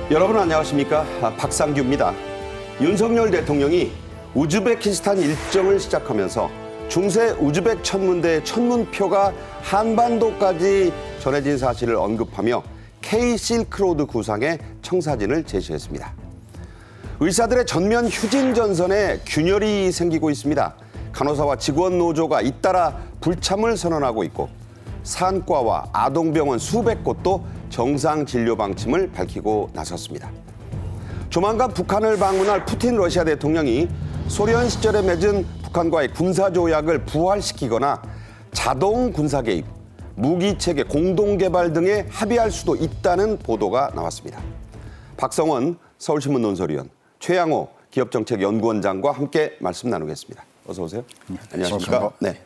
여러분 안녕하십니까? 박상규입니다. 윤석열 대통령이 우즈베키스탄 일정을 시작하면서 중세 우즈벡 천문대의 천문표가 한반도까지 전해진 사실을 언급하며 K-실크로드 구상의 청사진을 제시했습니다. 의사들의 전면 휴진 전선에 균열이 생기고 있습니다. 간호사와 직원 노조가 잇따라 불참을 선언하고 있고 산과와 아동병원 수백 곳도 정상 진료 방침을 밝히고 나섰습니다. 조만간 북한을 방문할 푸틴 러시아 대통령이 소련 시절에 맺은 북한과의 군사조약을 부활시키거나 자동 군사 개입, 무기체계 공동 개발 등에 합의할 수도 있다는 보도가 나왔습니다. 박성원 서울신문 논설위원, 최양호 기업정책연구원장과 함께 말씀 나누겠습니다. 어서 오세요. 안녕하십니까. 네.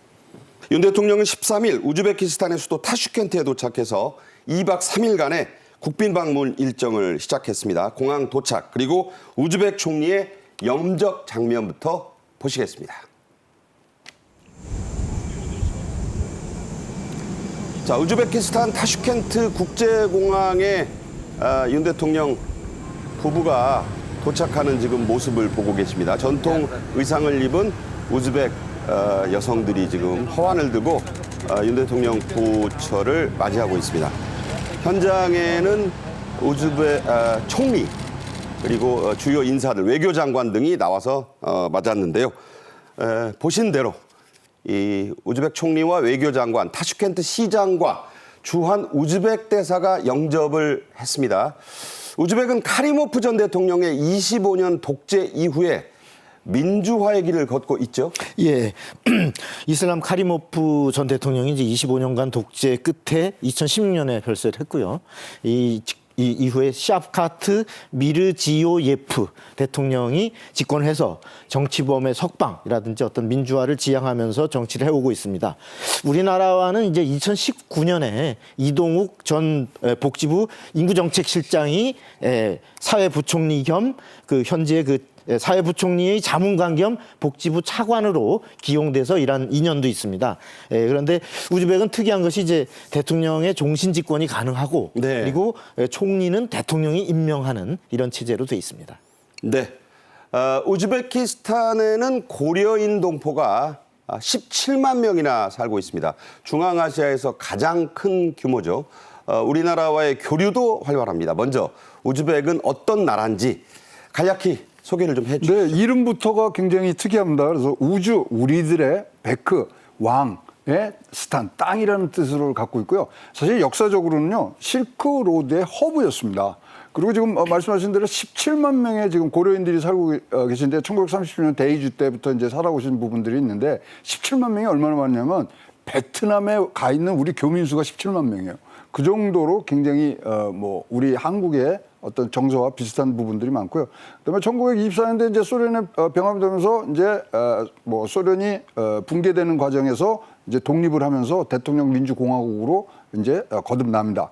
윤 대통령은 13일 우즈베키스탄의 수도 타슈켄트에 도착해서 2박 3일간의 국빈 방문 일정을 시작했습니다. 공항 도착 그리고 우즈벡 총리의 영접 장면부터 보시겠습니다. 자, 우즈베키스탄 타슈켄트 국제공항에 윤 대통령 부부가 도착하는 지금 모습을 보고 계십니다. 전통 의상을 입은 우즈벡 여성들이 지금 허환을 들고 윤 대통령 부처를 맞이하고 있습니다. 현장에는 우즈벡 총리 그리고 주요 인사들, 외교장관 등이 나와서 맞았는데요. 보신 대로 이 우즈벡 총리와 외교장관, 타슈켄트 시장과 주한 우즈벡 대사가 영접을 했습니다. 우즈벡은 카리모프 전 대통령의 25년 독재 이후에 민주화의 길을 걷고 있죠. 예, 이슬람 카리모프 전 대통령이 이제 25년간 독재 끝에 2016년에 별세를 했고요. 이 이후에 샤프카트 미르지요예프 대통령이 집권을 해서 정치범의 석방이라든지 어떤 민주화를 지향하면서 정치를 해오고 있습니다. 우리나라와는 이제 2019년에 이동욱 전 복지부 인구정책실장이 사회부총리 겸 그 현재 그 사회부총리의 자문관 겸 복지부 차관으로 기용돼서 일한 인연도 있습니다. 그런데 우즈벡은 특이한 것이 이제 대통령의 종신 집권이 가능하고 네. 그리고 총리는 대통령이 임명하는 이런 체제로 돼 있습니다. 네, 우즈베키스탄에는 고려인 동포가 17만 명이나 살고 있습니다. 중앙아시아에서 가장 큰 규모죠. 우리나라와의 교류도 활발합니다. 먼저 우즈벡은 어떤 나라인지 간략히 소개를 좀 해주시죠. 네, 이름부터가 굉장히 특이합니다. 그래서 우주, 우리들의 베크, 왕의 스탄, 땅이라는 뜻을 갖고 있고요. 사실 역사적으로는요, 실크로드의 허브였습니다. 그리고 지금 말씀하신 대로 17만 명의 지금 고려인들이 살고 계신데 1930년 대이주 때부터 이제 살아오신 부분들이 있는데 17만 명이 얼마나 많냐면 베트남에 가 있는 우리 교민수가 17만 명이에요. 그 정도로 굉장히 우리 한국의 어떤 정서와 비슷한 부분들이 많고요. 그다음에 1924년대 이제 소련에 병합이 되면서 이제 소련이 붕괴되는 과정에서 이제 독립을 하면서 대통령 민주공화국으로 이제 거듭납니다.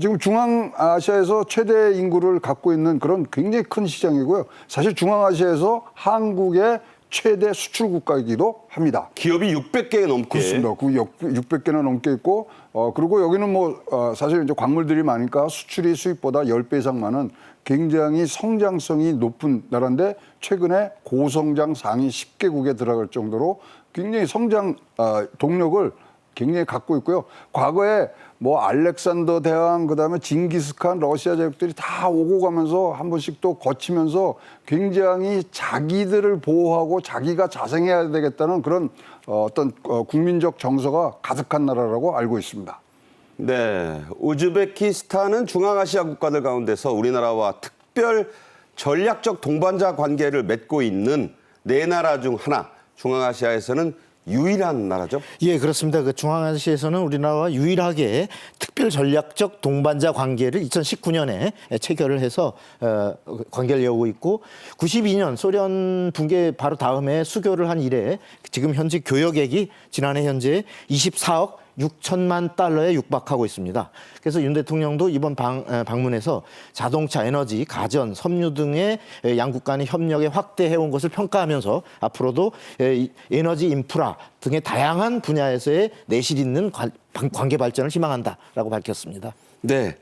지금 중앙아시아에서 최대 인구를 갖고 있는 그런 굉장히 큰 시장이고요. 사실 중앙아시아에서 한국의 최대 수출 국가이기도 합니다. 기업이 600개 넘게. 그렇습니다. 600개나 넘게 있고, 그리고 여기는 사실 이제 광물들이 많으니까 수출이 수입보다 10배 이상 많은 굉장히 성장성이 높은 나라인데 최근에 고성장 상위 10개국에 들어갈 정도로 굉장히 성장 동력을 굉장히 갖고 있고요. 과거에 알렉산더 대왕, 그다음에 징기스칸, 러시아 제국들이 다 오고 가면서 한 번씩 또 거치면서 굉장히 자기들을 보호하고 자기가 자생해야 되겠다는 그런 어떤 국민적 정서가 가득한 나라라고 알고 있습니다. 네, 우즈베키스탄은 중앙아시아 국가들 가운데서 우리나라와 특별 전략적 동반자 관계를 맺고 있는 네 나라 중 하나, 중앙아시아에서는 유일한 나라죠? 예, 그렇습니다. 그 중앙아시아에서는 우리나라와 유일하게 특별 전략적 동반자 관계를 2019년에 체결을 해서 관계를 이어오고 있고 92년 소련 붕괴 바로 다음에 수교를 한 이래 지금 현재 교역액이 지난해 현재 24억 6천만 달러에 육박하고 있습니다. 그래서 윤 대통령도 이번 방문에서 자동차, 에너지, 가전, 섬유 등의 양국 간의 협력에 확대해온 것을 평가하면서 앞으로도 에너지 인프라 등의 다양한 분야에서의 내실 있는 관계 발전을 희망한다라고 밝혔습니다. 네.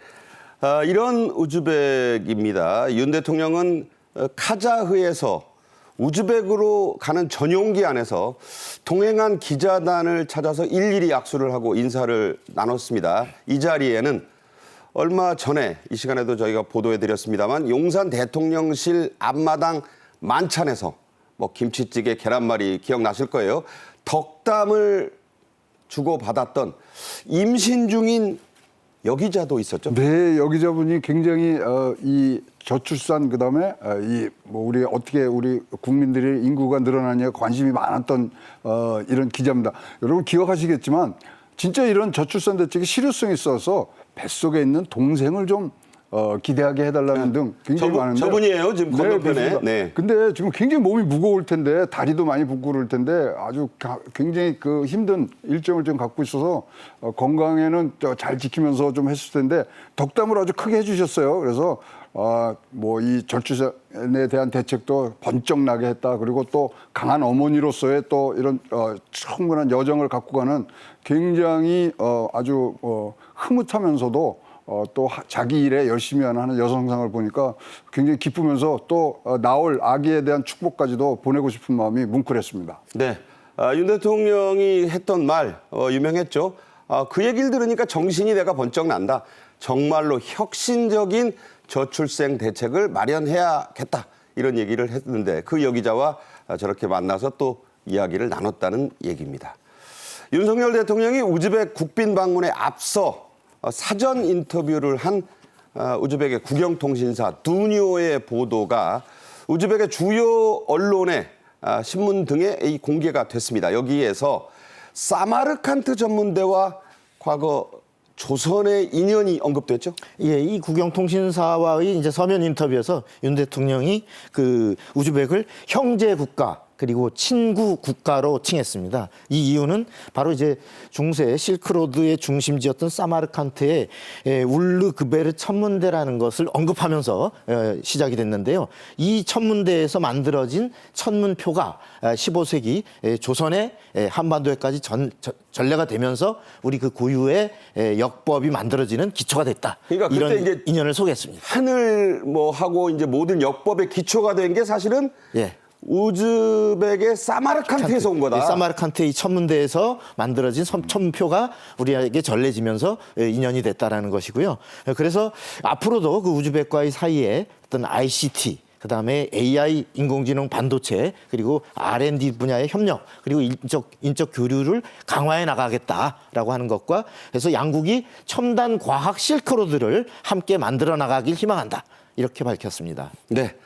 이런 우즈벡입니다. 윤 대통령은 카자흐에서 우즈벡으로 가는 전용기 안에서 동행한 기자단을 찾아서 일일이 악수를 하고 인사를 나눴습니다. 이 자리에는 얼마 전에 이 시간에도 저희가 보도해드렸습니다만 용산 대통령실 앞마당 만찬에서 뭐 김치찌개, 계란말이 기억나실 거예요. 덕담을 주고받았던 임신 중인 여기자도 있었죠. 네, 여기자분이 굉장히 이 저출산 그다음에 이 뭐 우리 어떻게 우리 국민들의 인구가 늘어나냐 관심이 많았던 이런 기자입니다. 여러분 기억하시겠지만 진짜 이런 저출산 대책이 실효성이 있어서 뱃속에 있는 동생을 좀 기대하게 해달라는 등 굉장히 많은데 저분이에요 지금 건너편에. 그렇습니다. 네. 근데 지금 굉장히 몸이 무거울 텐데 다리도 많이 붓고 그럴 텐데 아주 굉장히 그 힘든 일정을 좀 갖고 있어서 건강에는 잘 지키면서 좀 했을 텐데 덕담을 아주 크게 해주셨어요. 그래서 뭐 이 저출산에 대한 대책도 번쩍 나게 했다. 그리고 또 강한 어머니로서의 또 이런 충분한 여정을 갖고 가는 굉장히 아주 흐뭇하면서도 또 자기 일에 열심히 하는 여성상을 보니까 굉장히 기쁘면서 또 나올 아기에 대한 축복까지도 보내고 싶은 마음이 뭉클했습니다. 네, 윤 대통령이 했던 말 유명했죠. 그 얘기를 들으니까 정신이 내가 번쩍 난다. 정말로 혁신적인 저출생 대책을 마련해야겠다. 이런 얘기를 했는데 그 여기자와 저렇게 만나서 또 이야기를 나눴다는 얘기입니다. 윤석열 대통령이 우즈벡 국빈 방문에 앞서 사전 인터뷰를 한 우즈벡의 국영통신사 두뉴의 보도가 우즈벡의 주요 언론의 신문 등에 공개가 됐습니다. 여기에서 사마르칸트 전문대와 과거 조선의 인연이 언급됐죠? 예, 이 국영통신사와의 이제 서면 인터뷰에서 윤 대통령이 그 우즈벡을 형제 국가 그리고 친구 국가로 칭했습니다. 이 이유는 바로 이제 중세 실크로드의 중심지였던 사마르칸트의 울르그베르 천문대라는 것을 언급하면서 시작이 됐는데요. 이 천문대에서 만들어진 천문표가 15세기 조선의 한반도에까지 전래가 되면서 우리 그 고유의 역법이 만들어지는 기초가 됐다. 그러니까 그때 이런 이제 인연을 소개했습니다. 하늘 뭐 하고 이제 모든 역법의 기초가 된 게 사실은 예. 우즈벡의 사마르칸트에서 온 거다. 네, 사마르칸트 이 천문대에서 만들어진 천문표가 우리에게 전래지면서 인연이 됐다라는 것이고요. 그래서 앞으로도 그 우즈벡과의 사이에 어떤 ICT 그다음에 AI 인공지능 반도체 그리고 R&D 분야의 협력 그리고 인적 교류를 강화해 나가겠다라고 하는 것과 그래서 양국이 첨단 과학 실크로드를 함께 만들어 나가길 희망한다. 이렇게 밝혔습니다. 네.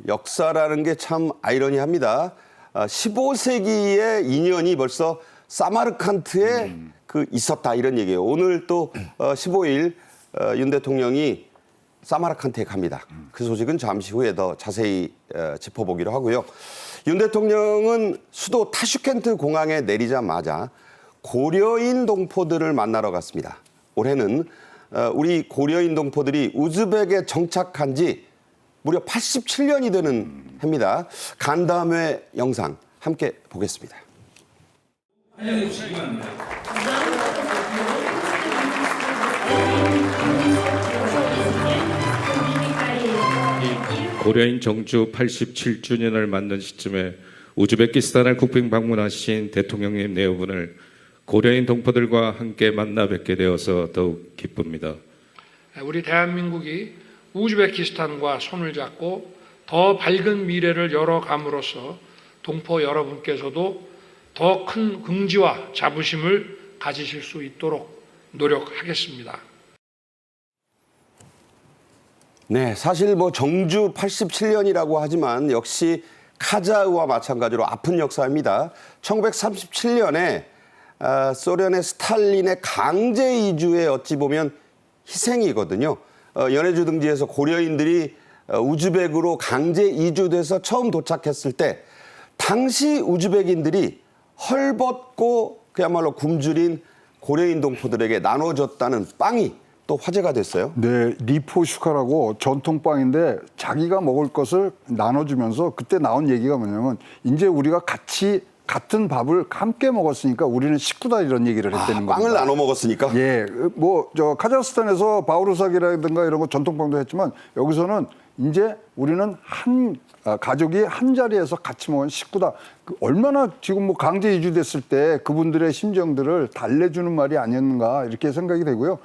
역사라는 게 참 아이러니합니다. 15세기의 인연이 벌써 사마르칸트에 있었다 이런 얘기예요. 오늘 또 15일 윤 대통령이 사마르칸트에 갑니다. 그 소식은 잠시 후에 더 자세히 짚어보기로 하고요. 윤 대통령은 수도 타슈켄트 공항에 내리자마자 고려인 동포들을 만나러 갔습니다. 올해는 우리 고려인 동포들이 우즈벡에 정착한 지 무려 87년이 되는 해입니다. 간담회 영상 함께 보겠습니다. 고려인 정주 87주년을 맞는 시점에 우즈베키스탄을 국빈 방문하신 대통령님 내후분을 고려인 동포들과 함께 만나 뵙게 되어서 더욱 기쁩니다. 우리 대한민국이 우즈베키스탄과 손을 잡고 더 밝은 미래를 열어감으로써 동포 여러분께서도 더 큰 긍지와 자부심을 가지실 수 있도록 노력하겠습니다. 네, 사실 뭐 정주 87년이라고 하지만 역시 카자흐와 마찬가지로 아픈 역사입니다. 1937년에 소련의 스탈린의 강제 이주에 어찌 보면 희생이거든요. 연해주 등지에서 고려인들이 우즈벡으로 강제 이주돼서 처음 도착했을 때 당시 우즈벡인들이 헐벗고 그야말로 굶주린 고려인 동포들에게 나눠줬다는 빵이 또 화제가 됐어요. 네, 리포슈카라고 전통빵인데 자기가 먹을 것을 나눠주면서 그때 나온 얘기가 뭐냐면 이제 우리가 같이 같은 밥을 함께 먹었으니까 우리는 식구다 이런 얘기를 했다는 겁니다. 빵을 나눠 먹었으니까. 예, 뭐 저 카자흐스탄에서 바우르삭이라든가 이런 거 전통빵도 했지만 여기서는 이제 우리는 한 가족이 한 자리에서 같이 먹은 식구다. 얼마나 지금 뭐 강제 이주됐을 때 그분들의 심정들을 달래주는 말이 아니었는가 이렇게 생각이 되고요.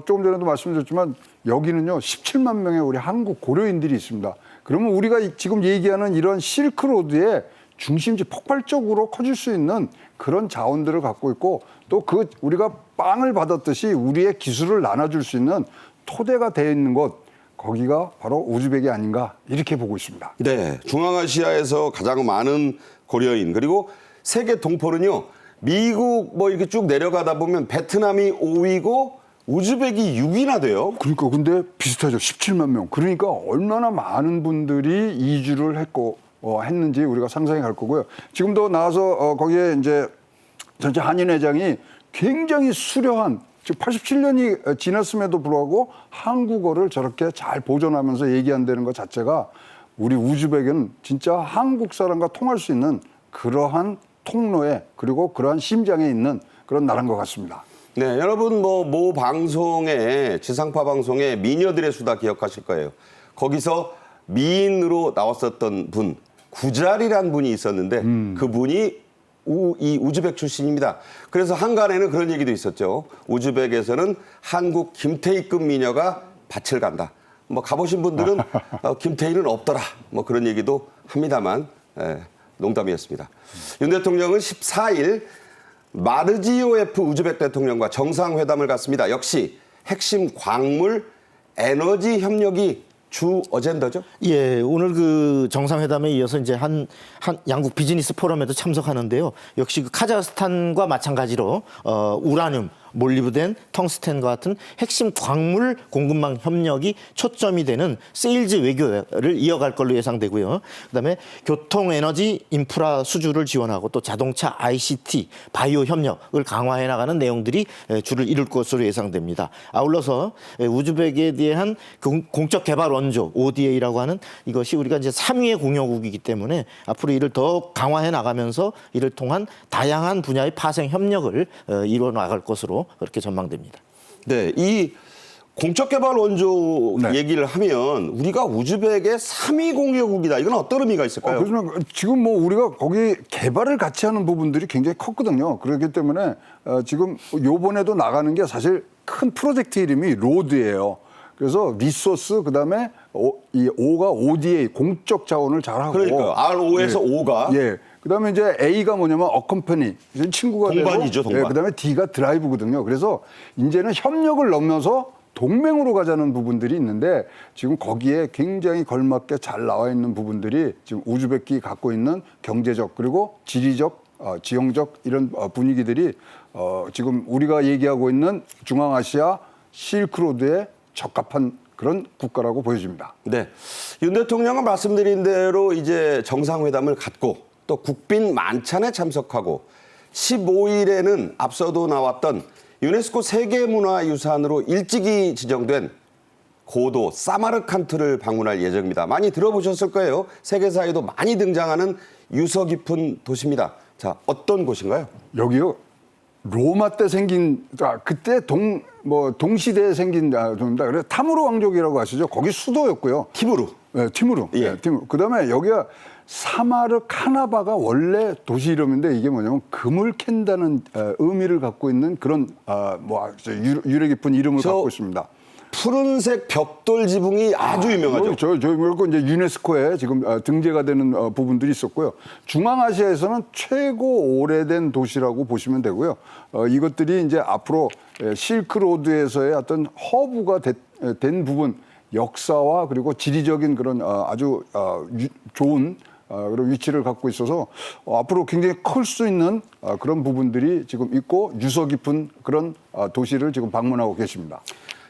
조금 전에도 말씀드렸지만 여기는요 17만 명의 우리 한국 고려인들이 있습니다. 그러면 우리가 지금 얘기하는 이런 실크로드의 중심지 폭발적으로 커질 수 있는 그런 자원들을 갖고 있고 또 그 우리가 빵을 받았듯이 우리의 기술을 나눠줄 수 있는 토대가 되어 있는 곳 거기가 바로 우즈벡이 아닌가 이렇게 보고 있습니다. 네, 중앙아시아에서 가장 많은 고려인 그리고 세계 동포는요 미국 뭐 이렇게 쭉 내려가다 보면 베트남이 5위고 우즈벡이 6위나 돼요. 그러니까 근데 비슷하죠. 17만 명. 그러니까 얼마나 많은 분들이 이주를 했는지 우리가 상상이 갈 거고요. 지금도 나와서 거기에 이제 전체 한인회장이 굉장히 수려한 지금 87년이 지났음에도 불구하고 한국어를 저렇게 잘 보존하면서 얘기한다는 것 자체가 우리 우즈벡은 진짜 한국 사람과 통할 수 있는 그러한 통로에 그리고 그러한 심장에 있는 그런 나라인 것 같습니다. 네, 여러분 모 방송에 지상파 방송에 미녀들의 수다 기억하실 거예요. 거기서 미인으로 나왔었던 분 구잘이란 분이 있었는데 그분이 이 우즈벡 출신입니다. 그래서 한간에는 그런 얘기도 있었죠. 우즈벡에서는 한국 김태희급 미녀가 밭을 간다. 뭐 가보신 분들은 김태희는 없더라. 뭐 그런 얘기도 합니다만 농담이었습니다. 윤 대통령은 14일 마르지오예프 우즈벡 대통령과 정상회담을 갖습니다. 역시 핵심 광물 에너지 협력이 주 어젠다죠? 예, 오늘 그 정상회담에 이어서 이제 한 양국 비즈니스 포럼에도 참석하는데요. 역시 그 카자흐스탄과 마찬가지로 우라늄, 몰리브덴, 텅스텐과 같은 핵심 광물 공급망 협력이 초점이 되는 세일즈 외교를 이어갈 걸로 예상되고요. 그다음에 교통, 에너지, 인프라 수주를 지원하고 또 자동차, ICT, 바이오 협력을 강화해 나가는 내용들이 주를 이룰 것으로 예상됩니다. 아울러서 우즈벡에 대한 공적 개발 원조 ODA라고 하는 이것이 우리가 이제 3위의 공여국이기 때문에 앞으로 이를 더 강화해 나가면서 이를 통한 다양한 분야의 파생 협력을 이루어 나갈 것으로 그렇게 전망됩니다. 네, 이 공적개발 원조 네. 얘기를 하면 우리가 우즈벡의 3위 공여국이다. 이건 어떤 의미가 있을까요? 그렇지만 지금 뭐 우리가 거기 개발을 같이 하는 부분들이 굉장히 컸거든요. 그렇기 때문에 지금 요번에도 나가는 게 사실 큰 프로젝트 이름이 로드예요. 그래서 리소스 그다음에 이 O가 ODA 공적 자원을 잘하고 그러니까 RO에서 예. O가 예. 그다음에 이제 A가 뭐냐면 어컴퍼니 친구가 동반이죠, 되고 동반. 예. 그다음에 D가 드라이브거든요. 그래서 이제는 협력을 넘어서 동맹으로 가자는 부분들이 있는데 지금 거기에 굉장히 걸맞게 잘 나와 있는 부분들이 지금 우즈벡이 갖고 있는 경제적 그리고 지리적 지형적 이런 분위기들이 지금 우리가 얘기하고 있는 중앙아시아 실크로드에 적합한 그런 국가라고 보여집니다. 네. 윤 대통령은 말씀드린 대로 이제 정상회담을 갖고 또 국빈 만찬에 참석하고 15일에는 앞서도 나왔던 유네스코 세계문화유산으로 일찍이 지정된 고도 사마르칸트를 방문할 예정입니다. 많이 들어보셨을 거예요. 세계사에도 많이 등장하는 유서 깊은 도시입니다. 자, 어떤 곳인가요? 여기요. 로마 때 생긴 그때 동시대에 생긴 좀다. 그래서 타무르 왕족이라고 아시죠? 거기 수도였고요. 티무르. 네, 티무르. 예. 네, 티무르. 그다음에 여기가 사마르카나바가 원래 도시 이름인데 이게 뭐냐면 금을 캔다는 의미를 갖고 있는 그런 유래 깊은 이름을 갖고 있습니다. 푸른색 벽돌 지붕이 아주 유명하죠. 그리고 이제 유네스코에 지금 등재가 되는 부분들이 있었고요. 중앙아시아에서는 최고 오래된 도시라고 보시면 되고요. 이것들이 이제 앞으로 실크로드에서의 어떤 허브가 된 부분, 역사와 그리고 지리적인 그런 아주 좋은 그런 위치를 갖고 있어서 앞으로 굉장히 클 수 있는 그런 부분들이 지금 있고 유서 깊은 그런 도시를 지금 방문하고 계십니다.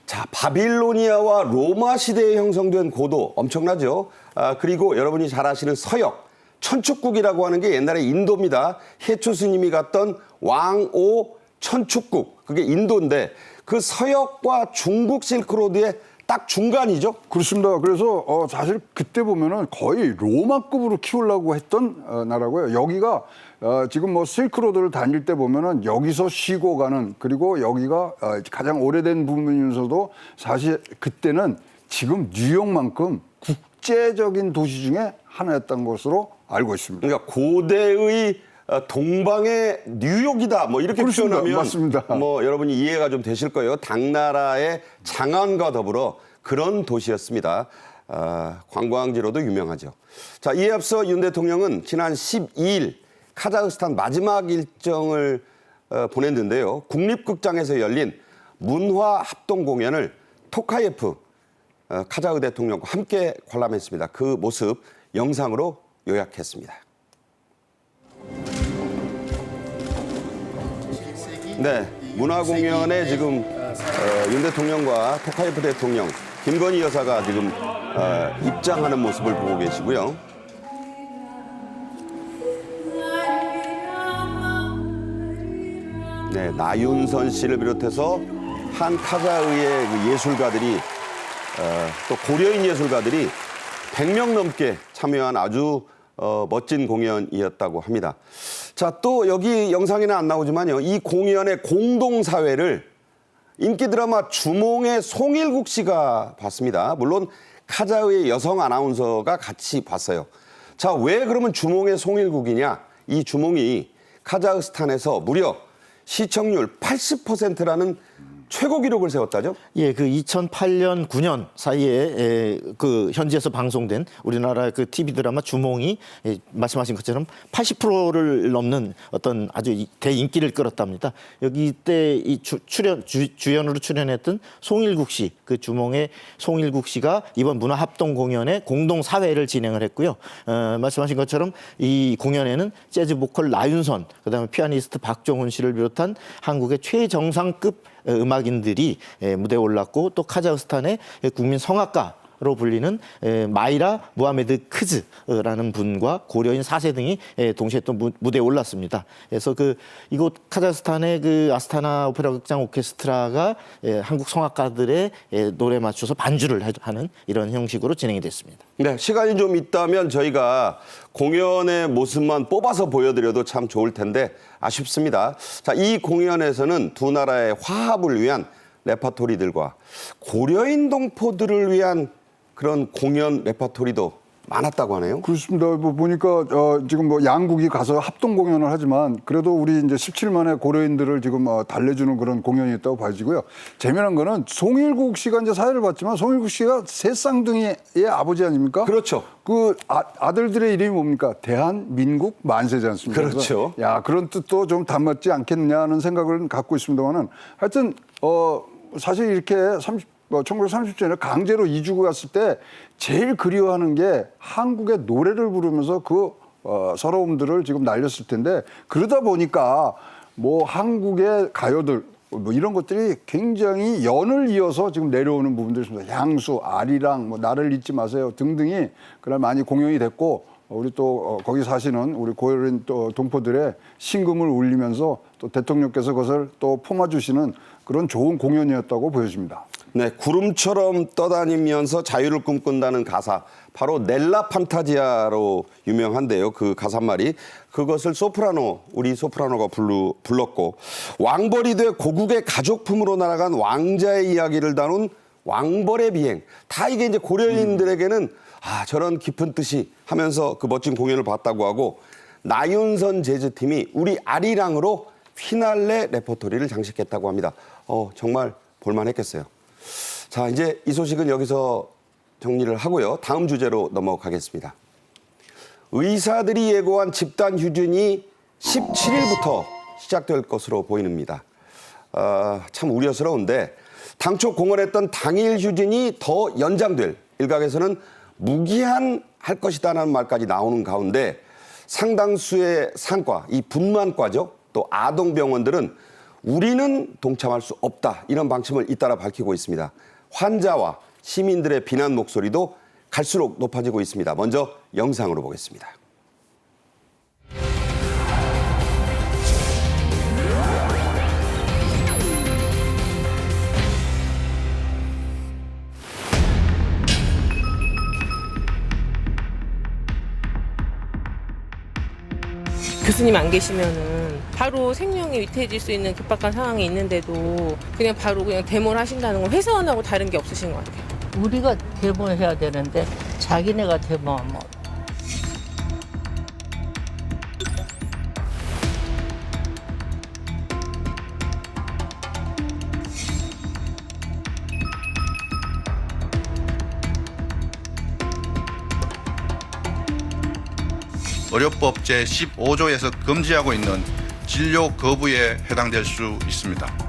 자, 바빌로니아와 로마 시대에 형성된 고도 엄청나죠. 그리고 여러분이 잘 아시는 서역, 천축국이라고 하는 게 옛날에 인도입니다. 해초 스님이 갔던 왕오 천축국, 그게 인도인데 그 서역과 중국 실크로드의 딱 중간이죠. 그렇습니다. 그래서 사실 그때 보면은 거의 로마급으로 키우려고 했던 나라고요. 여기가 지금 뭐 실크로드를 다닐 때 보면은 여기서 쉬고 가는, 그리고 여기가 가장 오래된 부분이면서도 사실 그때는 지금 뉴욕만큼 국제적인 도시 중에 하나였던 것으로 알고 있습니다. 그러니까 고대의 동방의 뉴욕이다 뭐 이렇게 그렇습니다. 표현하면 맞습니다. 뭐 여러분이 이해가 좀 되실 거예요. 당나라의 장안과 더불어 그런 도시였습니다. 관광지로도 유명하죠. 자, 이에 앞서 윤 대통령은 지난 12일 카자흐스탄 마지막 일정을 보냈는데요. 국립극장에서 열린 문화 합동 공연을 토카예프 카자흐 대통령과 함께 관람했습니다. 그 모습 영상으로 요약했습니다. 네, 문화공연에 지금 윤 대통령과 토카예프 대통령, 김건희 여사가 지금 입장하는 모습을 보고 계시고요. 네, 나윤선 씨를 비롯해서 한 카자흐의 그 예술가들이 또 고려인 예술가들이 100명 넘게 참여한 아주 멋진 공연이었다고 합니다. 자, 또 여기 영상에는 안 나오지만요. 이 공연의 공동사회를 인기 드라마 주몽의 송일국 씨가 봤습니다. 물론 카자흐의 여성 아나운서가 같이 봤어요. 자, 왜 그러면 주몽의 송일국이냐? 이 주몽이 카자흐스탄에서 무려 시청률 80%라는 최고 기록을 세웠다죠? 예, 그 2008년, 9년 사이에 그 현지에서 방송된 우리나라 그 TV 드라마 주몽이 말씀하신 것처럼 80%를 넘는 어떤 아주 대인기를 끌었답니다. 여기 때 이 주연으로 출연했던 송일국 씨, 그 주몽의 송일국 씨가 이번 문화합동 공연에 공동 사회를 진행을 했고요. 말씀하신 것처럼 이 공연에는 재즈 보컬 나윤선, 그다음에 피아니스트 박종훈 씨를 비롯한 한국의 최정상급 음악인들이 무대에 올랐고, 또 카자흐스탄의 국민 성악가로 불리는 마이라 무하메드 크즈라는 분과 고려인 4세 등이 동시에 또 무대에 올랐습니다. 그래서 그 이곳 카자흐스탄의 그 아스타나 오페라 극장 오케스트라가 한국 성악가들의 노래 맞춰서 반주를 하는 이런 형식으로 진행이 됐습니다. 네, 시간이 좀 있다면 저희가 공연의 모습만 뽑아서 보여드려도 참 좋을 텐데 아쉽습니다. 자, 이 공연에서는 두 나라의 화합을 위한 레파토리들과 고려인 동포들을 위한 그런 공연 레파토리도 많았다고 하네요. 그렇습니다. 뭐 보니까 지금 뭐 양국이 가서 합동 공연을 하지만 그래도 우리 이제 17만의 고려인들을 지금 달래주는 그런 공연이었다고 봐지고요. 재미난 거는 송일국 씨가 이제 사회를 봤지만 송일국 씨가 세 쌍둥이의 아버지 아닙니까? 그렇죠. 그 아들들의 이름이 뭡니까? 대한민국 만세지 않습니까? 그렇죠. 그래서 야, 그런 뜻도 좀 담았지 않겠냐는 생각을 갖고 있습니다만은 하여튼 사실 이렇게 1930년에 강제로 이주고 갔을 때 제일 그리워하는 게 한국의 노래를 부르면서 그 서러움들을 지금 날렸을 텐데, 그러다 보니까 뭐 한국의 가요들 뭐 이런 것들이 굉장히 연을 이어서 지금 내려오는 부분들이 있습니다. 향수, 아리랑, 뭐 나를 잊지 마세요 등등이 그날 많이 공연이 됐고, 우리 또 거기 사시는 우리 고려인 또 동포들의 신금을 울리면서 또 대통령께서 그것을 또 품어주시는 그런 좋은 공연이었다고 보여집니다. 네, 구름처럼 떠다니면서 자유를 꿈꾼다는 가사, 바로 넬라 판타지아로 유명한데요. 그 가사말이 그것을 우리 소프라노가 불렀고, 왕벌이 돼 고국의 가족품으로 날아간 왕자의 이야기를 다룬 왕벌의 비행. 다 이게 이제 고려인들에게는 저런 깊은 뜻이 하면서 그 멋진 공연을 봤다고 하고, 나윤선 재즈팀이 우리 아리랑으로 휘날레 레퍼토리를 장식했다고 합니다. 정말 볼만했겠어요. 자, 이제 이 소식은 여기서 정리를 하고요. 다음 주제로 넘어가겠습니다. 의사들이 예고한 집단 휴진이 17일부터 시작될 것으로 보입니다. 참 우려스러운데 당초 공언했던 당일 휴진이 더 연장될, 일각에서는 무기한할 것이다라는 말까지 나오는 가운데 상당수의 산과, 이 분만과죠, 또 아동병원들은 우리는 동참할 수 없다, 이런 방침을 잇따라 밝히고 있습니다. 환자와 시민들의 비난 목소리도 갈수록 높아지고 있습니다. 먼저 영상으로 보겠습니다. 교수님 안 계시면은 바로 생명이 위태해질 수 있는 급박한 상황이 있는데도 그냥 바로 그냥 데모를 하신다는 건 회사원하고 다른 게 없으신 것 같아요. 우리가 데모해야 되는데 자기네가 데모하면 의료법 제15조에서 금지하고 있는 진료 거부에 해당될 수 있습니다.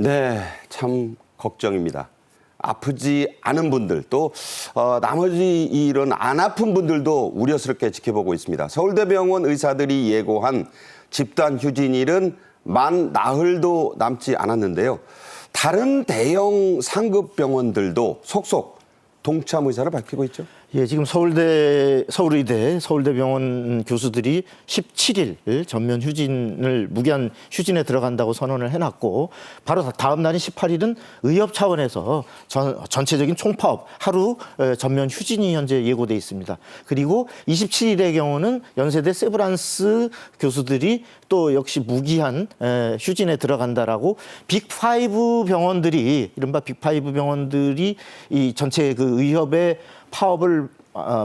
네, 참 걱정입니다. 아프지 않은 분들 또 나머지 이런 안 아픈 분들도 우려스럽게 지켜보고 있습니다. 서울대병원 의사들이 예고한 집단 휴진일은 만 나흘도 남지 않았는데요. 다른 대형 상급 병원들도 속속 동참 의사를 밝히고 있죠. 예, 지금 서울의대, 서울대병원 교수들이 17일 전면 휴진을 무기한 휴진에 들어간다고 선언을 해놨고 바로 다음 날인 18일은 의협 차원에서 전체적인 총파업 하루 전면 휴진이 현재 예고돼 있습니다. 그리고 27일의 경우는 연세대 세브란스 교수들이 또 역시 무기한 휴진에 들어간다라고 빅5 병원들이 이른바 빅5 병원들이 이 전체 그 의협의 파업을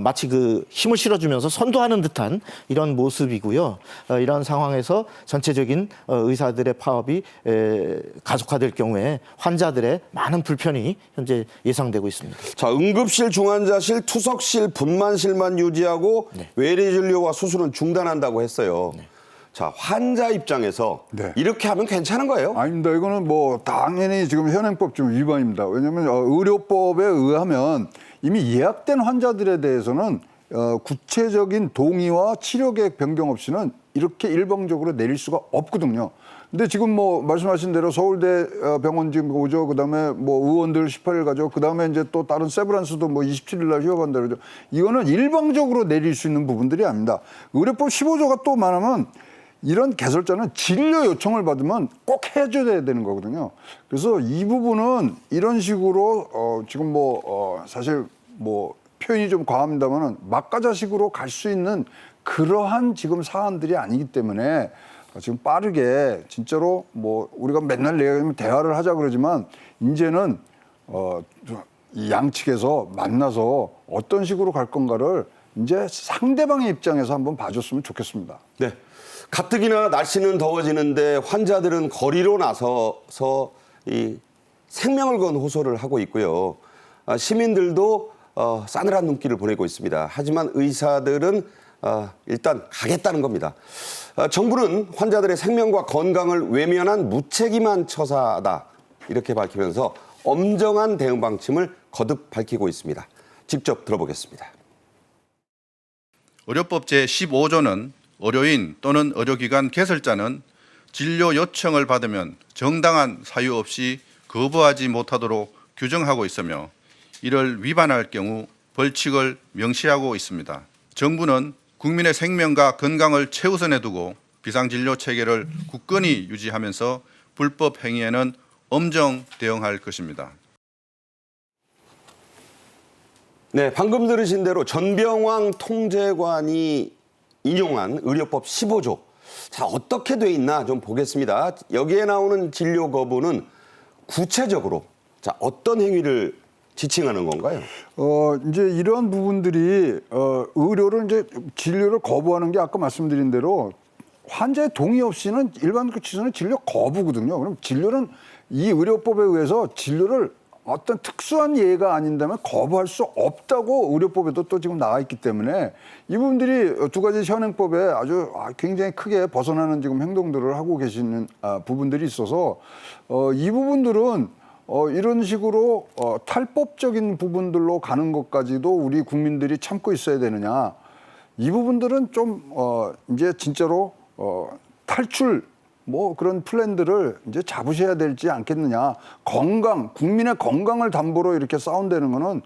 마치 그 힘을 실어주면서 선도하는 듯한 이런 모습이고요. 이런 상황에서 전체적인 의사들의 파업이 가속화될 경우에 환자들의 많은 불편이 현재 예상되고 있습니다. 자, 응급실, 중환자실, 투석실, 분만실만 유지하고 외래 진료와 수술은 중단한다고 했어요. 자, 환자 입장에서 네. 이렇게 하면 괜찮은 거예요? 아닙니다. 이거는 뭐 당연히 지금 현행법 좀 위반입니다. 왜냐하면 의료법에 의하면 이미 예약된 환자들에 대해서는 구체적인 동의와 치료 계획 변경 없이는 이렇게 일방적으로 내릴 수가 없거든요. 근데 지금 뭐 말씀하신 대로 서울대 병원 지금 오죠. 그다음에 뭐 의원들 18일 가죠. 그다음에 이제 또 다른 세브란스도 뭐 27일 날 휴업한다 그러죠. 이거는 일방적으로 내릴 수 있는 부분들이 아닙니다. 의료법 15조가 또 말하면 이런 개설자는 진료 요청을 받으면 꼭 해줘야 되는 거거든요. 그래서 이 부분은 이런 식으로 지금 사실 뭐 표현이 좀 과합니다만은 막가자식으로 갈 수 있는 그러한 지금 사안들이 아니기 때문에 지금 빠르게 진짜로 뭐 우리가 맨날 얘기하면 대화를 하자 그러지만 이제는 이 양측에서 만나서 어떤 식으로 갈 건가를 이제 상대방의 입장에서 한번 봐줬으면 좋겠습니다. 네. 가뜩이나 날씨는 더워지는데 환자들은 거리로 나서서 이 생명을 건 호소를 하고 있고요. 시민들도 싸늘한 눈길을 보내고 있습니다. 하지만 의사들은 일단 가겠다는 겁니다. 정부는 환자들의 생명과 건강을 외면한 무책임한 처사다 이렇게 밝히면서 엄정한 대응 방침을 거듭 밝히고 있습니다. 직접 들어보겠습니다. 의료법 제15조는 의료인 또는 의료기관 개설자는 진료 요청을 받으면 정당한 사유 없이 거부하지 못하도록 규정하고 있으며 이를 위반할 경우 벌칙을 명시하고 있습니다. 정부는 국민의 생명과 건강을 최우선에 두고 비상진료 체계를 굳건히 유지하면서 불법 행위에는 엄정 대응할 것입니다. 네, 방금 들으신 대로 전병왕 통제관이 인용한 의료법 15조. 자, 어떻게 돼 있나 좀 보겠습니다. 여기에 나오는 진료 거부는 구체적으로 자, 어떤 행위를 지칭하는 건가요? 이제 이러한 부분들이 의료를 이제 진료를 거부하는 게 아까 말씀드린 대로 환자의 동의 없이는 일반 치료는 진료 거부거든요. 그럼 진료는 이 의료법에 의해서 진료를 어떤 특수한 예가 아닌다면 거부할 수 없다고 의료법에도 또 지금 나와 있기 때문에 이 부분들이 두 가지 현행법에 아주 굉장히 크게 벗어나는 지금 행동들을 하고 계시는 부분들이 있어서 이 부분들은 이런 식으로 탈법적인 부분들로 가는 것까지도 우리 국민들이 참고 있어야 되느냐. 이 부분들은 좀 이제 진짜로 탈출 뭐 그런 플랜들을 이제 잡으셔야 되지 않겠느냐. 국민의 건강을 담보로 이렇게 싸운다는 거는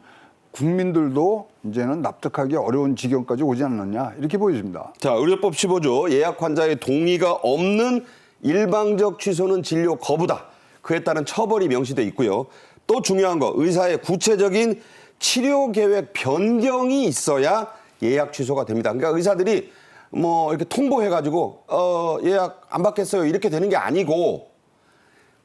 국민들도 이제는 납득하기 어려운 지경까지 오지 않느냐 이렇게 보여집니다. 자, 의료법 15조 예약 환자의 동의가 없는 일방적 취소는 진료 거부다. 그에 따른 처벌이 명시돼 있고요. 또 중요한 거 의사의 구체적인 치료 계획 변경이 있어야 예약 취소가 됩니다. 그러니까 의사들이 뭐 이렇게 통보해가지고 예약 안 받겠어요 이렇게 되는 게 아니고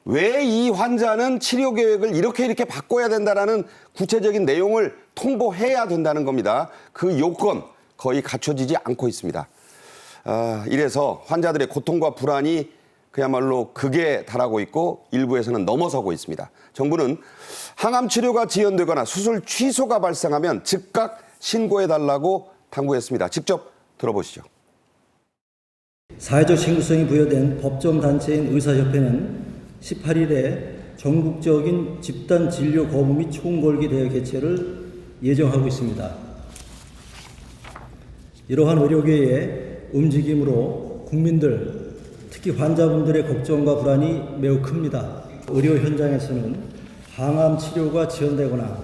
왜 이 환자는 치료 계획을 이렇게 바꿔야 된다라는 구체적인 내용을 통보해야 된다는 겁니다. 그 요건 거의 갖춰지지 않고 있습니다. 이래서 환자들의 고통과 불안이 그야말로 극에 달하고 있고 일부에서는 넘어서고 있습니다. 정부는 항암 치료가 지연되거나 수술 취소가 발생하면 즉각 신고해달라고 당부했습니다. 직접 들어보시죠. 사회적 책무성이 부여된 법정 단체인 의사협회는 18일에 전국적인 집단 진료 거부 및 총궐기 대회 개최를 예정하고 있습니다. 이러한 의료계의 움직임으로 국민들, 특히 환자분들의 걱정과 불안이 매우 큽니다. 의료 현장에서는 항암 치료가 지연되거나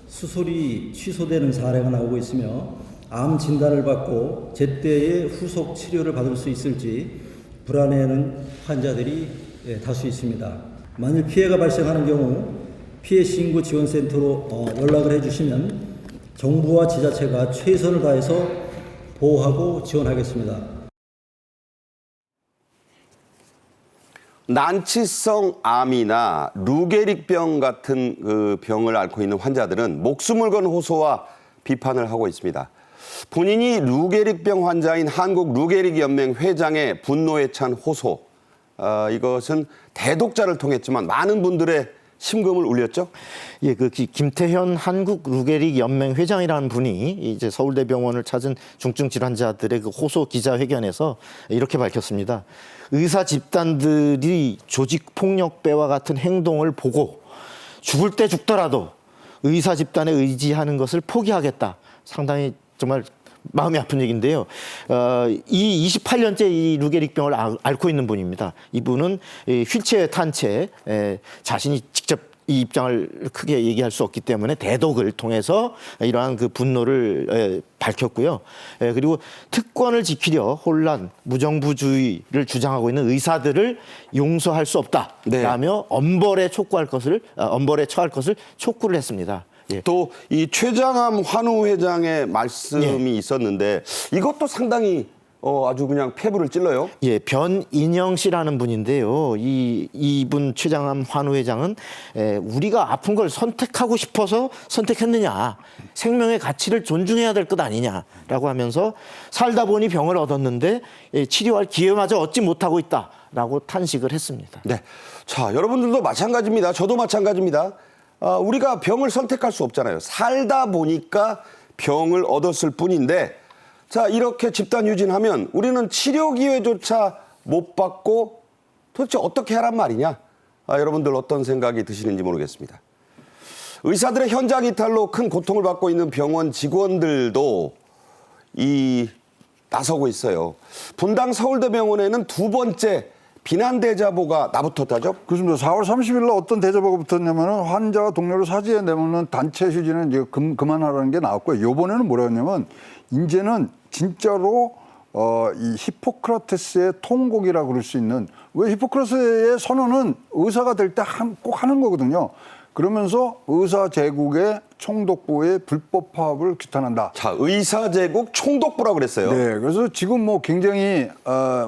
수술이 취소되는 사례가 나오고 있으며 암 진단을 받고 제때의 후속 치료를 받을 수 있을지 불안해하는 환자들이 다수 있습니다. 만일 피해가 발생하는 경우 피해 신고 지원센터로 연락을 해주시면 정부와 지자체가 최선을 다해서 보호하고 지원하겠습니다. 난치성 암이나 루게릭병 같은 그 병을 앓고 있는 환자들은 목숨을 건 호소와 비판을 하고 있습니다. 본인이 루게릭병 환자인 한국 루게릭연맹 회장의 분노에 찬 호소, 이것은 대독자를 통했지만 많은 분들의 심금을 울렸죠? 예, 그 김태현 한국 루게릭 연맹 회장이라는 분이 이제 서울대병원을 찾은 중증 질환자들의 그 호소 기자회견에서 이렇게 밝혔습니다. 의사 집단들이 조직 폭력배와 같은 행동을 보고 죽을 때 죽더라도 의사 집단에 의지하는 것을 포기하겠다. 상당히 정말 마음이 아픈 얘기인데요. 이 28년째 이 루게릭병을 앓고 있는 분입니다. 이분은 휠체어에 탄 채 자신이 직접 이 입장을 크게 얘기할 수 없기 때문에 대독을 통해서 이러한 그 분노를 밝혔고요. 그리고 특권을 지키려 혼란, 무정부주의를 주장하고 있는 의사들을 용서할 수 없다라며 엄벌에 처할 것을 촉구를 했습니다. 예. 또 이 최장암 환우 회장의 말씀이 있었는데 이것도 상당히 아주 그냥 폐부를 찔러요. 예, 변인영 씨라는 분인데요. 이분 최장암 환우 회장은 우리가 아픈 걸 선택하고 싶어서 선택했느냐, 생명의 가치를 존중해야 될 것 아니냐라고 하면서 살다 보니 병을 얻었는데 치료할 기회마저 얻지 못하고 있다라고 탄식을 했습니다. 네, 자 여러분들도 마찬가지입니다. 저도 마찬가지입니다. 우리가 병을 선택할 수 없잖아요. 살다 보니까 병을 얻었을 뿐인데 자 이렇게 집단 유진하면 우리는 치료 기회조차 못 받고 도대체 어떻게 하란 말이냐. 여러분들 어떤 생각이 드시는지 모르겠습니다. 의사들의 현장 이탈로 큰 고통을 받고 있는 병원 직원들도 나서고 있어요. 분당 서울대병원에는 두 번째 비난 대자보가 나붙었다죠? 그렇습니다. 4월 30일 날 어떤 대자보가 붙었냐면 환자와 동료를 사지에 내모는 단체 휴진은 이제 그만하라는 게 나왔고요. 이번에는 뭐라 했냐면 이제는 진짜로 이 히포크라테스의 통곡이라고 그럴 수 있는, 왜 히포크라테스의 선언은 의사가 될 때 꼭 하는 거거든요. 그러면서 의사 제국의 총독부의 불법 파업을 규탄한다. 자, 의사 제국 총독부라고 그랬어요. 네, 그래서 지금 뭐 굉장히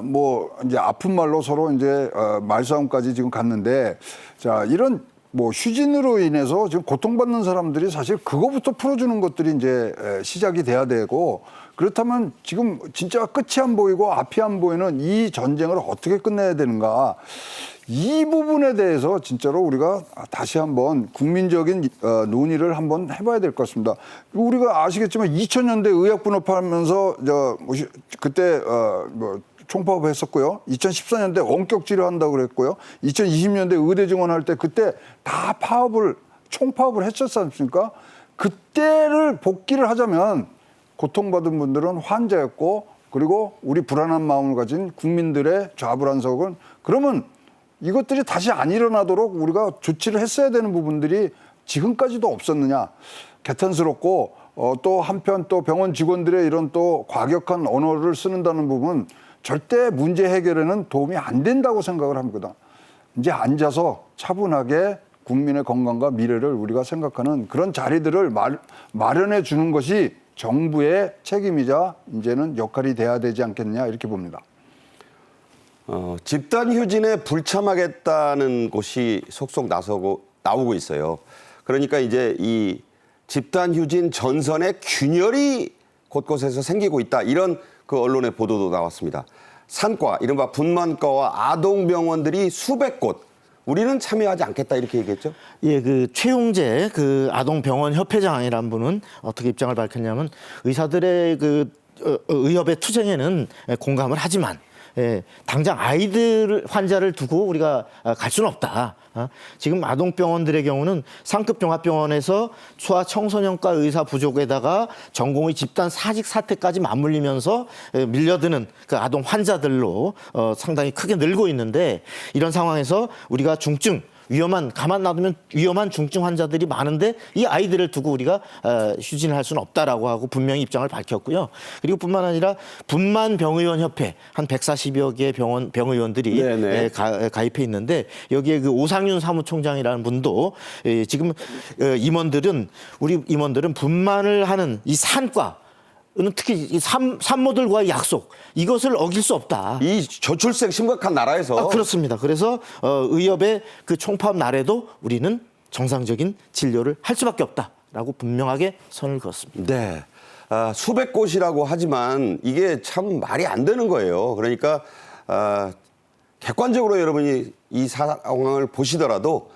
뭐 이제 아픈 말로 서로 이제 말싸움까지 지금 갔는데, 자 이런 뭐 휴진으로 인해서 지금 고통받는 사람들이 사실 그거부터 풀어주는 것들이 이제 시작이 돼야 되고, 그렇다면 지금 진짜 끝이 안 보이고 앞이 안 보이는 이 전쟁을 어떻게 끝내야 되는가. 이 부분에 대해서 진짜로 우리가 다시 한번 국민적인 논의를 한번 해봐야 될 것 같습니다. 우리가 아시겠지만 2000년대 의학분업하면서 그때 뭐 총파업을 했었고요. 2014년대 원격 치료한다고 그랬고요. 2020년대 의대 증원할 때 그때 다 총파업을 했었지 않습니까? 그때를 복기를 하자면 고통받은 분들은 환자였고 그리고 우리 불안한 마음을 가진 국민들의 좌불안석은 그러면 이것들이 다시 안 일어나도록 우리가 조치를 했어야 되는 부분들이 지금까지도 없었느냐. 개탄스럽고 또 한편 또 병원 직원들의 이런 또 과격한 언어를 쓰는다는 부분 절대 문제 해결에는 도움이 안 된다고 생각을 합니다. 이제 앉아서 차분하게 국민의 건강과 미래를 우리가 생각하는 그런 자리들을 마련해 주는 것이 정부의 책임이자 이제는 역할이 돼야 되지 않겠냐 이렇게 봅니다. 집단 휴진에 불참하겠다는 곳이 속속 나오고 있어요. 그러니까 이제 이 집단 휴진 전선의 균열이 곳곳에서 생기고 있다. 이런 그 언론의 보도도 나왔습니다. 산과 이른바 분만과와 아동병원들이 수백 곳. 우리는 참여하지 않겠다 이렇게 얘기했죠. 예, 그 최용재 그 아동병원 협회장이란 분은 어떻게 입장을 밝혔냐면 의사들의 그 의협의 투쟁에는 공감을 하지만 당장 아이들 환자를 두고 우리가 갈 수는 없다. 지금 아동병원들의 경우는 상급 종합병원에서 소아 청소년과 의사 부족에다가 전공의 집단 사직 사태까지 맞물리면서 밀려드는 그 아동 환자들로 상당히 크게 늘고 있는데 이런 상황에서 우리가 가만 놔두면 위험한 중증 환자들이 많은데 이 아이들을 두고 우리가 휴진을 할 수는 없다라고 하고 분명히 입장을 밝혔고요. 그리고 뿐만 아니라 분만병의원협회 한 140여 개의 병의원들이 가입해 있는데 여기에 그 오상윤 사무총장이라는 분도 지금 우리 임원들은 분만을 하는 이 산과 특히 이 산모들과의 약속 이것을 어길 수 없다. 이 저출생 심각한 나라에서 그렇습니다. 그래서 의협의 그 총파업 날에도 우리는 정상적인 진료를 할 수밖에 없다라고 분명하게 선을 그었습니다. 네. 수백 곳이라고 하지만 이게 참 말이 안 되는 거예요. 그러니까 객관적으로 여러분이 이 상황을 보시더라도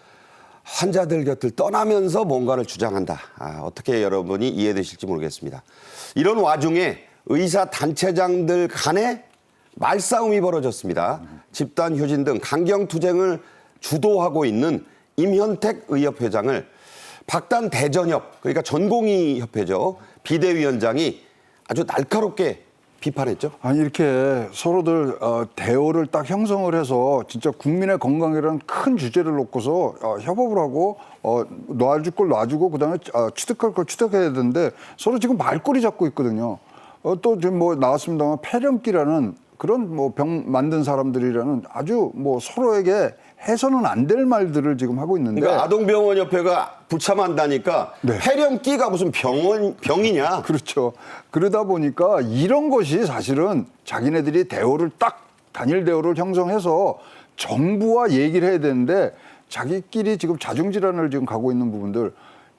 환자들 곁을 떠나면서 뭔가를 주장한다. 어떻게 여러분이 이해되실지 모르겠습니다. 이런 와중에 의사 단체장들 간에 말싸움이 벌어졌습니다. 집단 휴진 등 강경 투쟁을 주도하고 있는 임현택 의협회장을 박단 대전협, 그러니까 전공의 협회죠. 비대위원장이 아주 날카롭게 비판했죠. 아니 이렇게 서로들 대오를 딱 형성을 해서 진짜 국민의 건강이라는 큰 주제를 놓고서 협업을 하고 놔줄 걸 놔주고 그다음에 취득할 걸 취득해야 되는데 서로 지금 말꼬리 잡고 있거든요. 또 지금 뭐 나왔습니다만 폐렴기라는 그런 뭐 병 만든 사람들이라는 아주 뭐 서로에게 해서는 안 될 말들을 지금 하고 있는데. 그러니까 아동병원협회가 불참한다니까 네. 폐렴기가 무슨 병이냐. 그렇죠. 그러다 보니까 이런 것이 사실은 자기네들이 대오를 딱 단일 대오를 형성해서 정부와 얘기를 해야 되는데 자기끼리 지금 자중질환을 지금 가고 있는 부분들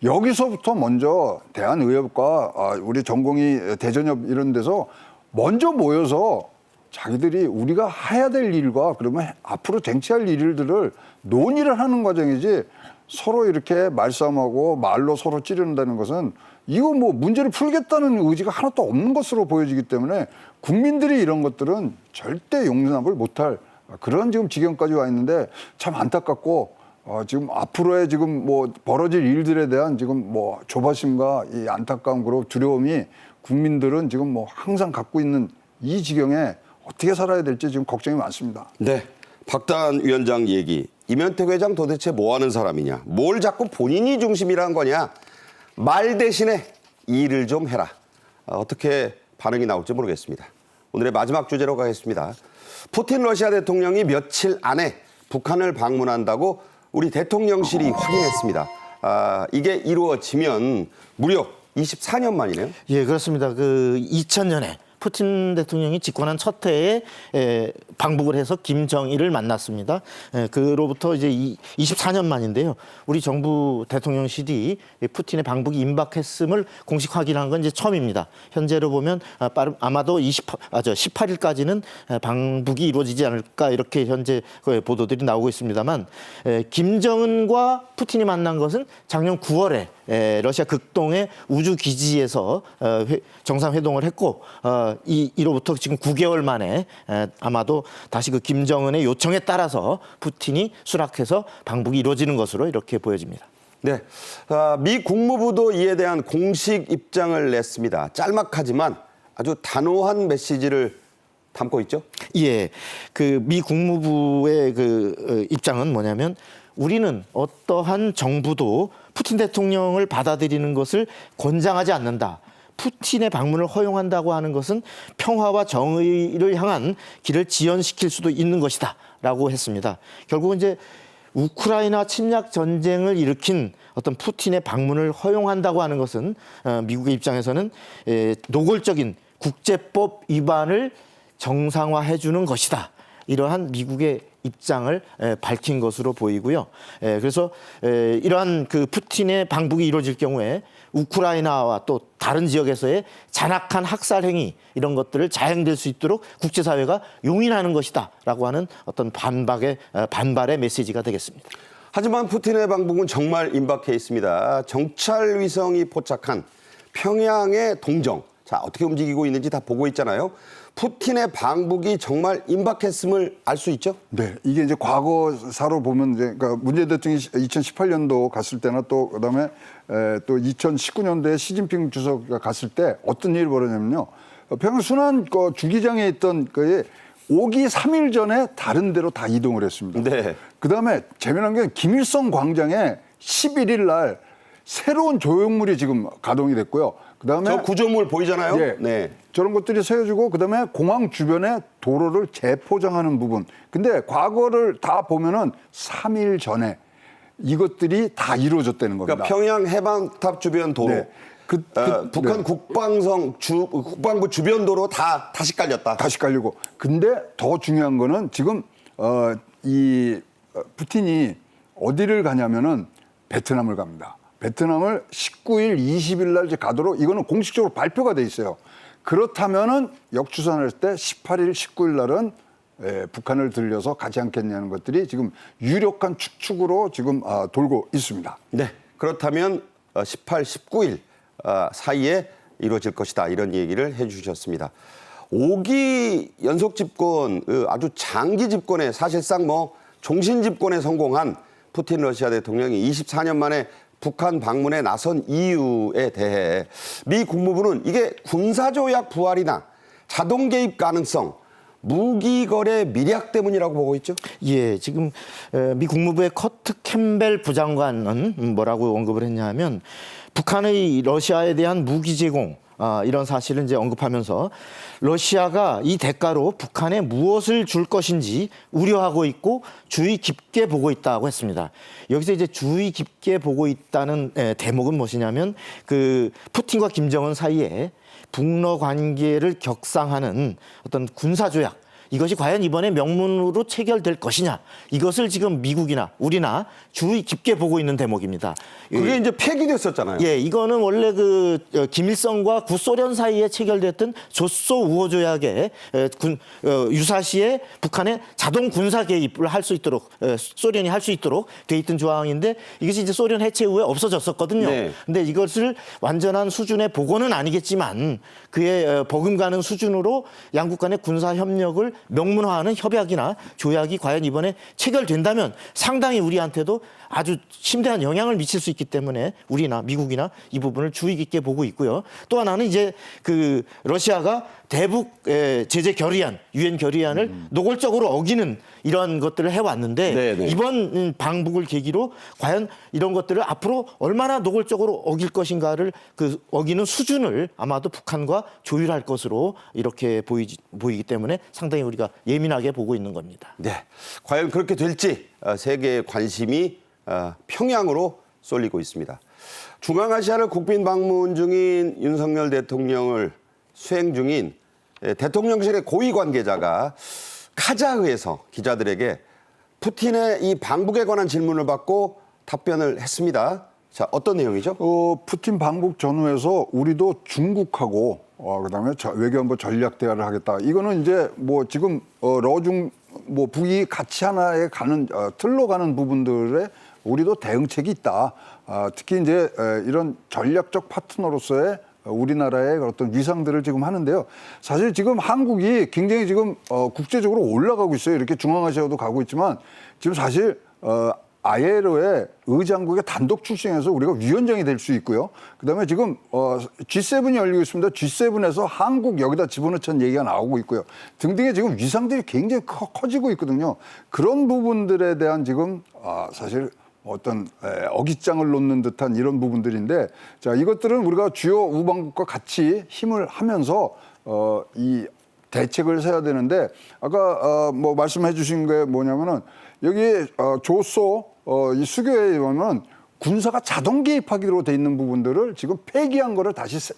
여기서부터 먼저 대한의협과 우리 전공의 대전협 이런 데서 먼저 모여서 자기들이 우리가 해야 될 일과 그러면 앞으로 쟁취할 일들을 논의를 하는 과정이지 서로 이렇게 말싸움하고 말로 서로 찌른다는 것은 이거 뭐 문제를 풀겠다는 의지가 하나도 없는 것으로 보여지기 때문에 국민들이 이런 것들은 절대 용납을 못할 그런 지금 지경까지 와 있는데 참 안타깝고 지금 앞으로의 지금 뭐 벌어질 일들에 대한 지금 뭐 조바심과 이 안타까움 그리고 두려움이 국민들은 지금 뭐 항상 갖고 있는 이 지경에 어떻게 살아야 될지 지금 걱정이 많습니다. 네. 박단 위원장 얘기. 임현택 회장 도대체 뭐 하는 사람이냐. 뭘 자꾸 본인이 중심이란 거냐. 말 대신에 일을 좀 해라. 어떻게 반응이 나올지 모르겠습니다. 오늘의 마지막 주제로 가겠습니다. 푸틴 러시아 대통령이 며칠 안에 북한을 방문한다고 우리 대통령실이 확인했습니다. 이게 이루어지면 무려 24년 만이네요. 예, 그렇습니다. 그 2000년에 푸틴 대통령이 집권한 첫 해에 방북을 해서 김정일을 만났습니다. 그로부터 이제 24년 만인데요. 우리 정부 대통령실이 푸틴의 방북이 임박했음을 공식 확인한 건 이제 처음입니다. 현재로 보면 아마도 18일까지는 방북이 이루어지지 않을까 이렇게 현재 보도들이 나오고 있습니다만 김정은과 푸틴이 만난 것은 작년 9월에 러시아 극동의 우주 기지에서 정상회동을 했고 이로부터 지금 9개월 만에 아마도 다시 그 김정은의 요청에 따라서 푸틴이 수락해서 방북이 이루어지는 것으로 이렇게 보여집니다. 네, 미 국무부도 이에 대한 공식 입장을 냈습니다. 짤막하지만 아주 단호한 메시지를 담고 있죠. 예, 그 미 국무부의 그 입장은 뭐냐면 우리는 어떠한 정부도 푸틴 대통령을 받아들이는 것을 권장하지 않는다. 푸틴의 방문을 허용한다고 하는 것은 평화와 정의를 향한 길을 지연시킬 수도 있는 것이다 라고 했습니다. 결국은 이제 우크라이나 침략 전쟁을 일으킨 어떤 푸틴의 방문을 허용한다고 하는 것은 미국의 입장에서는 노골적인 국제법 위반을 정상화해 주는 것이다. 이러한 미국의 입장을 밝힌 것으로 보이고요. 그래서 이러한 그 푸틴의 방북이 이루어질 경우에 우크라이나와 또 다른 지역에서의 잔악한 학살 행위 이런 것들을 자행될 수 있도록 국제사회가 용인하는 것이다라고 하는 어떤 반발의 메시지가 되겠습니다. 하지만 푸틴의 방북은 정말 임박해 있습니다. 정찰 위성이 포착한 평양의 동정, 자 어떻게 움직이고 있는지 다 보고 있잖아요. 푸틴의 방북이 정말 임박했음을 알 수 있죠? 네, 이게 이제 과거사로 보면 이제 그러니까 문재인 대통령이 2018년도 갔을 때나 또 그다음에 또 2019년도에 시진핑 주석이 갔을 때 어떤 일이 벌어졌냐면요. 평양 순환 주기장에 있던 거에 오기 3일 전에 다른 데로 다 이동을 했습니다. 네. 그다음에 재미난 게 김일성 광장에 11일 날 새로운 조형물이 지금 가동이 됐고요. 그다음에 저 구조물 보이잖아요. 예, 네. 저런 것들이 세워지고 그다음에 공항 주변에 도로를 재포장하는 부분. 근데 과거를 다 보면은 3일 전에 이것들이 다 이루어졌다는 겁니다. 그러니까 평양 해방탑 주변 도로, 네. 북한 네. 국방부 주변 도로 다 다시 깔렸다. 다시 깔리고. 근데 더 중요한 거는 지금 푸틴이 어디를 가냐면은 베트남을 갑니다. 베트남을 19일, 20일 날 이제 가도록 이거는 공식적으로 발표가 돼 있어요. 그렇다면은 역추산할 때 18일, 19일 날은 북한을 들려서 가지 않겠냐는 것들이 지금 유력한 추측으로 지금 돌고 있습니다. 네. 그렇다면 18, 19일 사이에 이루어질 것이다. 이런 얘기를 해 주셨습니다. 5기 연속 집권, 아주 장기 집권에 사실상 뭐 종신 집권에 성공한 푸틴 러시아 대통령이 24년 만에 북한 방문에 나선 이유에 대해 미 국무부는 이게 군사조약 부활이나 자동 개입 가능성, 무기 거래 미략 때문이라고 보고 있죠? 예, 지금 미 국무부의 커트 캠벨 부장관은 뭐라고 언급을 했냐면 북한의 러시아에 대한 무기 제공 이런 사실을 이제 언급하면서 러시아가 이 대가로 북한에 무엇을 줄 것인지 우려하고 있고 주의 깊게 보고 있다고 했습니다. 여기서 이제 주의 깊게 보고 있다는 대목은 무엇이냐면 그 푸틴과 김정은 사이에 북러 관계를 격상하는 어떤 군사조약 이것이 과연 이번에 명문으로 체결될 것이냐 이것을 지금 미국이나 우리나 주의 깊게 보고 있는 대목입니다. 그게 이제 폐기됐었잖아요. 예, 이거는 원래 그 김일성과 구소련 사이에 체결됐던 조소 우호 조약에 유사시에 북한의 자동 군사 개입을 할 수 있도록 소련이 할 수 있도록 돼 있던 조항인데 이것이 이제 소련 해체 후에 없어졌었거든요. 네. 근데 이것을 완전한 수준의 복원은 아니겠지만 그에 버금가는 수준으로 양국 간의 군사 협력을 명문화하는 협약이나 조약이 과연 이번에 체결된다면 상당히 우리한테도 아주 심대한 영향을 미칠 수 있기 때문에 우리나 미국이나 이 부분을 주의 깊게 보고 있고요. 또 하나는 이제 그 러시아가 대북 제재 결의안, 유엔 결의안을 노골적으로 어기는 이런 것들을 해왔는데 네네. 이번 방북을 계기로 과연 이런 것들을 앞으로 얼마나 노골적으로 어길 것인가를 그 어기는 수준을 아마도 북한과 조율할 것으로 이렇게 보이기 때문에 상당히 우리가 예민하게 보고 있는 겁니다. 네. 과연 그렇게 될지 세계의 관심이 평양으로 쏠리고 있습니다. 중앙아시아를 국빈 방문 중인 윤석열 대통령을 수행 중인 대통령실의 고위 관계자가 카자흐에서 기자들에게 푸틴의 이 방북에 관한 질문을 받고 답변을 했습니다. 자, 어떤 내용이죠? 푸틴 방북 전후에서 우리도 중국하고 그다음에 외교안보 전략 대화를 하겠다. 이거는 이제 뭐 지금 러중 뭐 북이 같이 하나에 가는 틀로 가는 부분들에 우리도 대응책이 있다. 특히 이제 이런 전략적 파트너로서의 우리나라의 어떤 위상들을 지금 하는데요. 사실 지금 한국이 굉장히 지금 국제적으로 올라가고 있어요. 이렇게 중앙아시아도 가고 있지만 지금 사실 ILO의 의장국의 단독 출신에서 우리가 위원장이 될 수 있고요. 그다음에 지금 G7이 열리고 있습니다. G7에서 한국 여기다 집어넣자는 얘기가 나오고 있고요. 등등의 지금 위상들이 굉장히 커지고 있거든요. 그런 부분들에 대한 지금 사실 어떤 어깃장을 놓는 듯한 이런 부분들인데, 자, 이것들은 우리가 주요 우방국과 같이 힘을 하면서 이 대책을 세워야 되는데, 아까 뭐 말씀해 주신 게 뭐냐면은 여기 조소 이 수교에 보면 군사가 자동 개입하기로 돼 있는 부분들을 지금 폐기한 거를 다시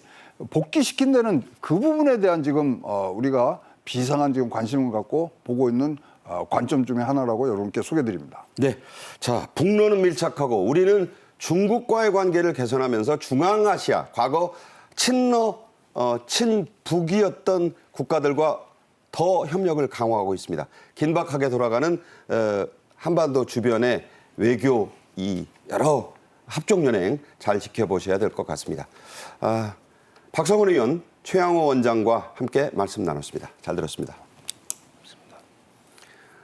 복귀시킨다는 그 부분에 대한 지금 우리가 비상한 지금 관심을 갖고 보고 있는 관점 중에 하나라고 여러분께 소개드립니다. 네. 자, 북러는 밀착하고 우리는 중국과의 관계를 개선하면서 중앙아시아, 과거 친북이었던 국가들과 더 협력을 강화하고 있습니다. 긴박하게 돌아가는 한반도 주변의 외교 이 여러 합종연행 잘 지켜보셔야 될 것 같습니다. 박성훈 의원, 최양호 원장과 함께 말씀 나눴습니다. 잘 들었습니다.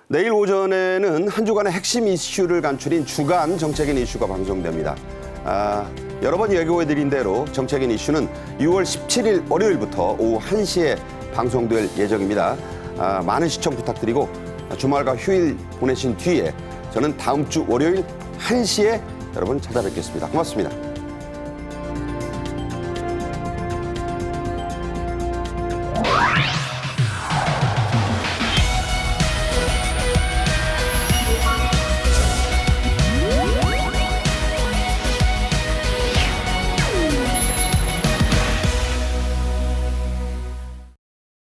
내일 오전에는 한 주간의 핵심 이슈를 간추린 주간 정책인 이슈가 방송됩니다. 여러 번 예고해드린 대로 정책인 이슈는 6월 17일 월요일부터 오후 1시에 방송될 예정입니다. 많은 시청 부탁드리고 주말과 휴일 보내신 뒤에 저는 다음 주 월요일 1시에 여러분 찾아뵙겠습니다. 고맙습니다.